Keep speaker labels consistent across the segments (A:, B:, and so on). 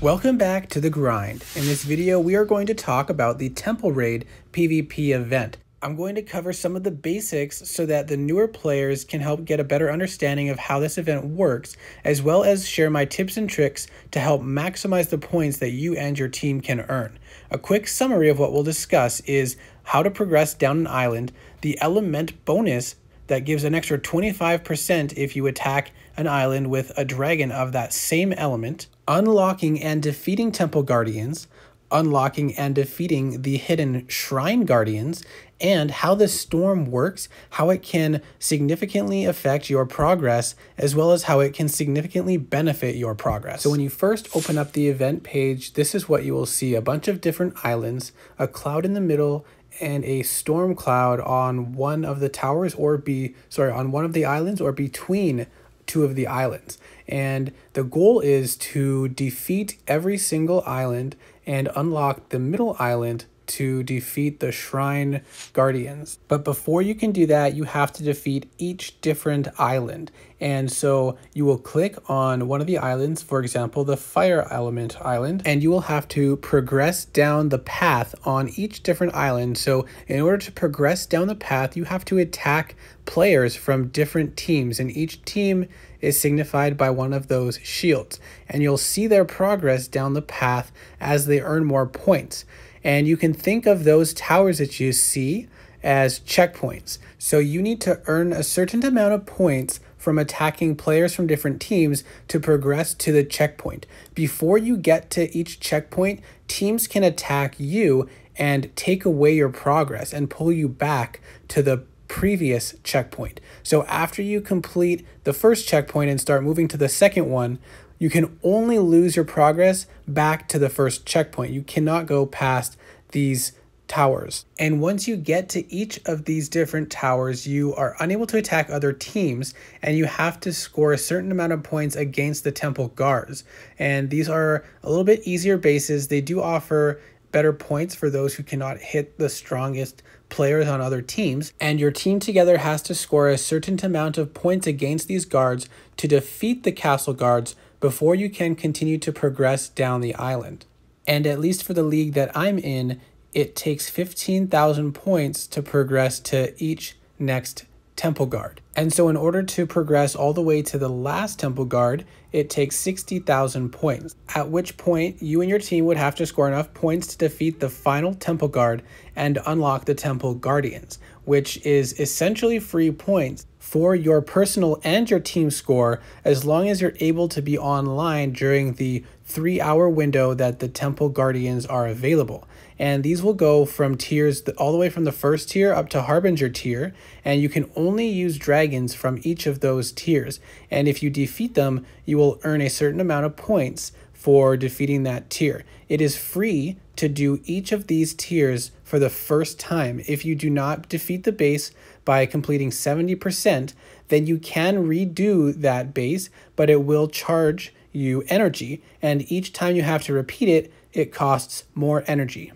A: Welcome back to The Grind. In this video, we are going to talk about the Temple Raid PvP event. I'm going to cover some of the basics so that the newer players can help get a better understanding of how this event works, as well as share my tips and tricks to help maximize the points that you and your team can earn. A quick summary of what we'll discuss is how to progress down an island, the element bonus that gives an extra 25% if you attack an island with a dragon of that same element, unlocking and defeating temple guardians, unlocking and defeating the hidden shrine guardians, and how the storm works, how it can significantly affect your progress, as well as how it can significantly benefit your progress. So when you first open up the event page, this is what you will see: a bunch of different islands, a cloud in the middle, and a storm cloud on one of the towers on one of the islands or between two of the islands. And the goal is to defeat every single island and unlock the middle island to defeat the shrine guardians. But before you can do that, you have to defeat each different island. And so you will click on one of the islands, for example, the fire element island, and you will have to progress down the path on each different island. So in order to progress down the path, you have to attack players from different teams, and each team is signified by one of those shields. And you'll see their progress down the path as they earn more points. And you can think of those towers that you see as checkpoints. So you need to earn a certain amount of points from attacking players from different teams to progress to the checkpoint. Before you get to each checkpoint, teams can attack you and take away your progress and pull you back to the previous checkpoint. So after you complete the first checkpoint and start moving to the second one, you can only lose your progress back to the first checkpoint. You cannot go past these towers. And once you get to each of these different towers, you are unable to attack other teams, and you have to score a certain amount of points against the temple guards. And these are a little bit easier bases. They do offer better points for those who cannot hit the strongest players on other teams, and your team together has to score a certain amount of points against these guards to defeat the castle guards before you can continue to progress down the island. And at least for the league that I'm in, it takes 15,000 points to progress to each next temple guard. And so in order to progress all the way to the last temple guard, it takes 60,000 points, at which point you and your team would have to score enough points to defeat the final temple guard and unlock the temple guardians, which is essentially free points for your personal and your team score, as long as you're able to be online during the 3-hour window that the temple guardians are available. And these will go from tiers all the way from the first tier up to Harbinger tier, and you can only use dragons from each of those tiers. And if you defeat them, you will earn a certain amount of points for defeating that tier. It is free to do each of these tiers for the first time. If you do not defeat the base by completing 70%, then you can redo that base, but it will charge you energy, and each time you have to repeat it, it costs more energy.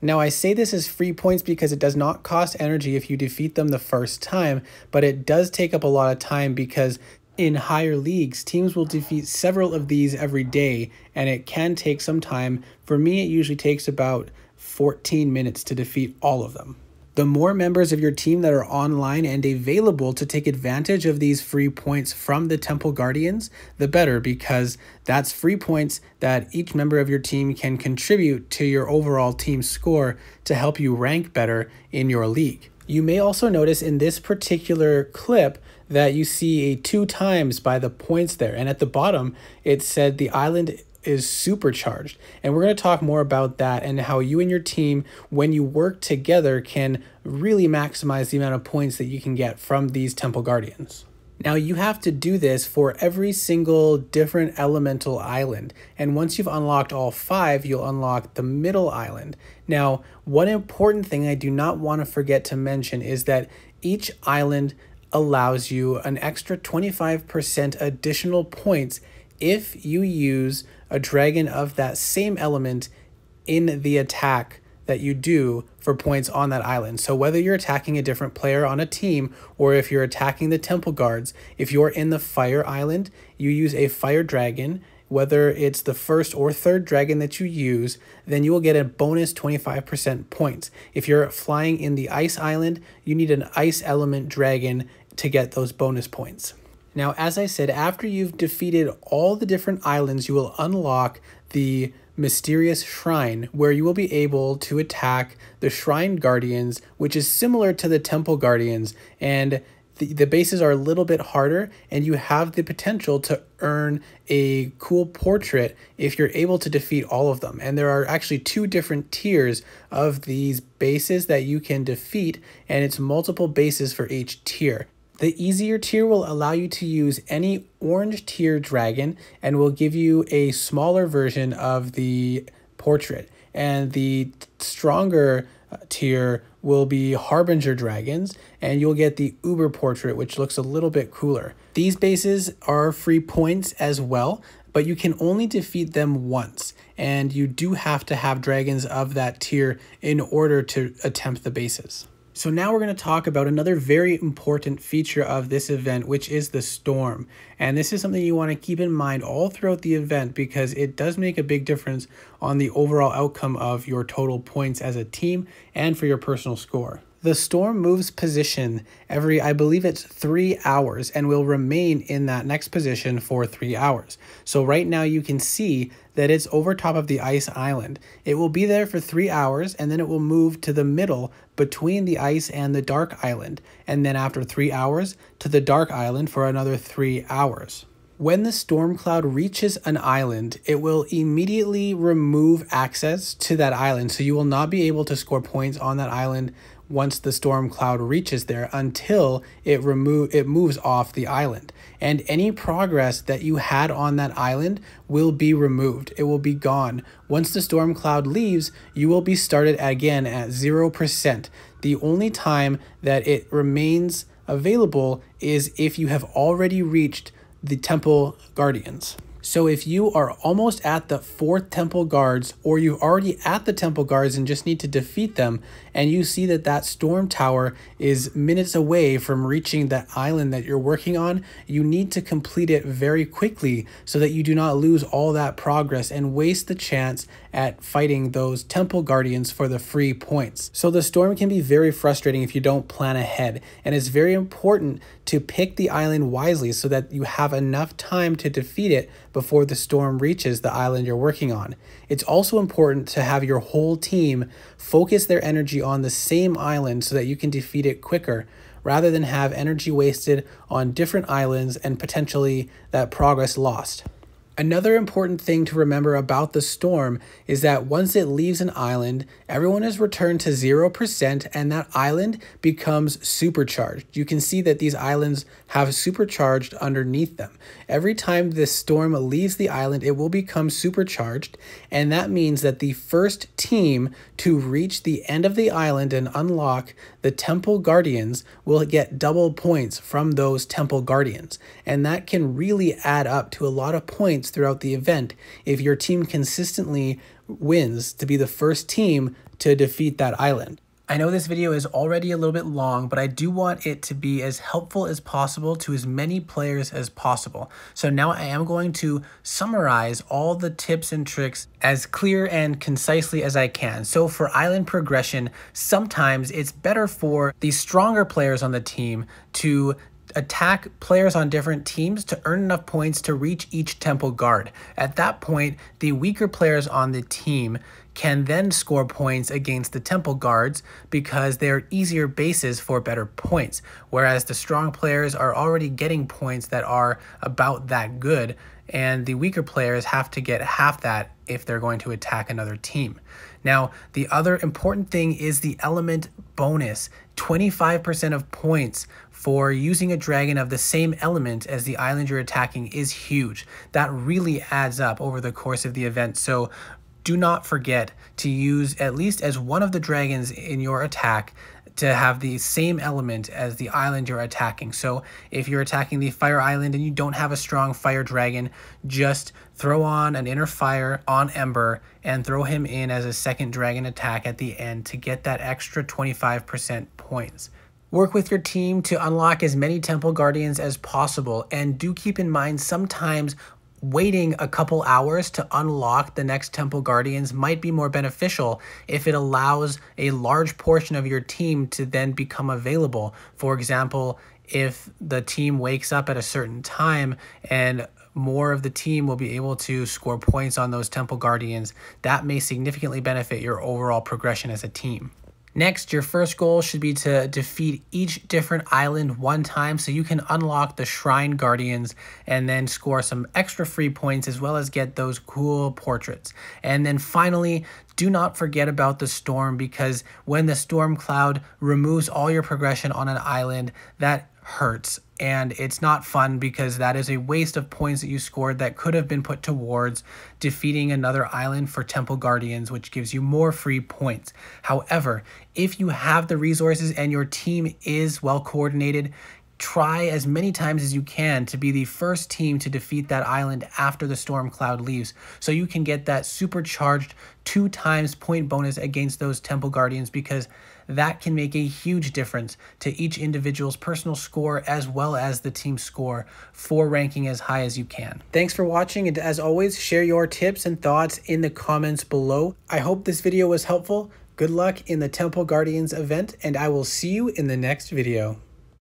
A: Now, I say this is free points because it does not cost energy if you defeat them the first time, but it does take up a lot of time because in higher leagues, teams will defeat several of these every day, and it can take some time. For me, it usually takes about 14 minutes to defeat all of them. The more members of your team that are online and available to take advantage of these free points from the Temple Guardians, the better, because that's free points that each member of your team can contribute to your overall team score to help you rank better in your league. You may also notice in this particular clip that you see a 2 times by the points there, and at the bottom it said the island is supercharged, and we're going to talk more about that and how you and your team, when you work together, can really maximize the amount of points that you can get from these temple guardians. Now, you have to do this for every single different elemental island, and once you've unlocked all 5, you'll unlock the middle island. Now, one important thing I do not want to forget to mention is that each island allows you an extra 25% additional points if you use a dragon of that same element in the attack that you do for points on that island. So whether you're attacking a different player on a team or if you're attacking the temple guards, if you're in the fire island, you use a fire dragon whether it's the first or third dragon that you use, then you will get a bonus 25% points. If you're flying in the ice island, you need an ice element dragon to get those bonus points. Now, as I said, after you've defeated all the different islands, you will unlock the mysterious shrine, where you will be able to attack the shrine guardians, which is similar to the temple guardians, and the bases are a little bit harder, and you have the potential to earn a cool portrait if you're able to defeat all of them. And there are actually 2 different tiers of these bases that you can defeat, and it's multiple bases for each tier. The easier tier will allow you to use any orange tier dragon and will give you a smaller version of the portrait. And the stronger tier will be Harbinger dragons, and you'll get the Uber portrait, which looks a little bit cooler. These bases are free points as well, but you can only defeat them once, and you do have to have dragons of that tier in order to attempt the bases. So now we're going to talk about another very important feature of this event, which is the storm. And this is something you want to keep in mind all throughout the event, because it does make a big difference on the overall outcome of your total points as a team and for your personal score. The storm moves position every, I believe it's 3 hours, and will remain in that next position for 3 hours. So right now you can see that it's over top of the ice island. It will be there for 3 hours, and then it will move to the middle between the ice and the dark island. And then after 3 hours to the dark island for another 3 hours. When the storm cloud reaches an island, it will immediately remove access to that island. So you will not be able to score points on that island once the storm cloud reaches there until it moves off the island. And any progress that you had on that island will be removed. It will be gone. Once the storm cloud leaves, you will be started again at 0%. The only time that it remains available is if you have already reached the temple guardians. So if you are almost at the 4th temple guards, or you're already at the temple guards and just need to defeat them, and you see that that storm tower is minutes away from reaching that island that you're working on, you need to complete it very quickly so that you do not lose all that progress and waste the chance at fighting those temple guardians for the free points. So the storm can be very frustrating if you don't plan ahead, and it's very important to pick the island wisely so that you have enough time to defeat it before the storm reaches the island you're working on. It's also important to have your whole team focus their energy on the same island so that you can defeat it quicker, rather than have energy wasted on different islands and potentially that progress lost. Another important thing to remember about the storm is that once it leaves an island, everyone is returned to 0%, and that island becomes supercharged. You can see that these islands have supercharged underneath them. Every time this storm leaves the island, it will become supercharged, and that means that the first team to reach the end of the island and unlock the temple guardians will get double points from those temple guardians, and that can really add up to a lot of points throughout the event if your team consistently wins to be the first team to defeat that island. I know this video is already a little bit long, but I do want it to be as helpful as possible to as many players as possible. So now I am going to summarize all the tips and tricks as clear and concisely as I can. So for island progression, sometimes it's better for the stronger players on the team to attack players on different teams to earn enough points to reach each temple guard. At that point, the weaker players on the team can then score points against the temple guards because they're easier bases for better points, whereas the strong players are already getting points that are about that good, and the weaker players have to get half that if they're going to attack another team. Now, the other important thing is the element bonus. 25% of points for using a dragon of the same element as the island you're attacking is huge. That really adds up over the course of the event. So do not forget to use at least as one of the dragons in your attack to have the same element as the island you're attacking. So if you're attacking the fire island and you don't have a strong fire dragon, just throw on an inner fire on Ember and throw him in as a second dragon attack at the end to get that extra 25% points. Work with your team to unlock as many temple guardians as possible, and do keep in mind sometimes waiting a couple hours to unlock the next Temple Guardians might be more beneficial if it allows a large portion of your team to then become available. For example, if the team wakes up at a certain time and more of the team will be able to score points on those Temple Guardians, that may significantly benefit your overall progression as a team. Next, your first goal should be to defeat each different island one time so you can unlock the Shrine Guardians and then score some extra free points as well as get those cool portraits. And then finally, do not forget about the storm, because when the storm cloud removes all your progression on an island, that hurts, and it's not fun because that is a waste of points that you scored that could have been put towards defeating another island for Temple Guardians, which gives you more free points. However, if you have the resources and your team is well coordinated, try as many times as you can to be the first team to defeat that island after the storm cloud leaves, so you can get that supercharged 2 times point bonus against those Temple Guardians, because that can make a huge difference to each individual's personal score as well as the team score for ranking as high as you can. Thanks for watching, and as always, share your tips and thoughts in the comments below. I hope this video was helpful. Good luck in the Temple Guardians event, and I will see you in the next video.